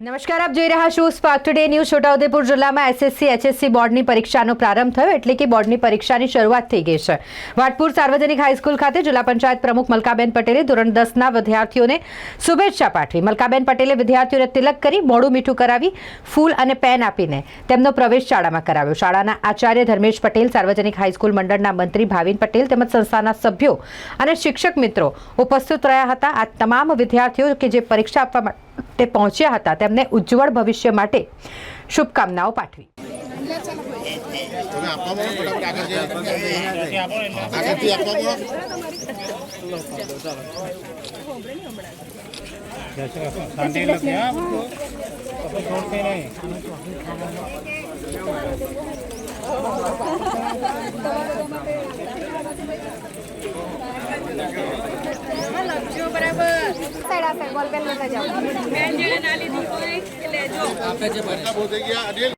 નમસ્કાર, આપ જોઈ રહ્યા છો સ્પાર્ક ટુડે ન્યૂઝ। છોટાઉદેપુર જિલ્લામાં એસએસસી એચએસસી બોર્ડની પરીક્ષાનો પ્રારંભ થયો, એટલે કે બોર્ડની પરીક્ષાની શરૂઆત થઈ ગઈ છે। વાટપુર સાર્વજનિક હાઈસ્કૂલ ખાતે જિલ્લા પંચાયત પ્રમુખ મલકાબેન પટેલે ધોરણ 10ના વિદ્યાર્થીઓને શુભેચ્છા પાઠવી। મલકાબેન પટેલે વિદ્યાર્થીઓને તિલક કરી મોઢું મીઠું કરાવી ફૂલ અને પેન આપીને તેમનો પ્રવેશ શાળામાં કરાવ્યો। શાળાના આચાર્ય ધર્મેશ પટેલ, સાર્વજનિક હાઈસ્કૂલ મંડળના મંત્રી ભાવિન પટેલ તેમજ સંસ્થાના સભ્યો અને શિક્ષક મિત્રો ઉપસ્થિત રહ્યા હતા। આ તમામ વિદ્યાર્થીઓ કે જે પરીક્ષા આપવા માટે પહોંચ્યા હતા તેમને ઉજ્જવળ ભવિષ્ય માટે શુભકામનાઓ પાઠવી। बराबर बॉल पेन लेता जाओ। मैं जेने नाली दी कोई ले जो आपे जे बने हो गया अनिल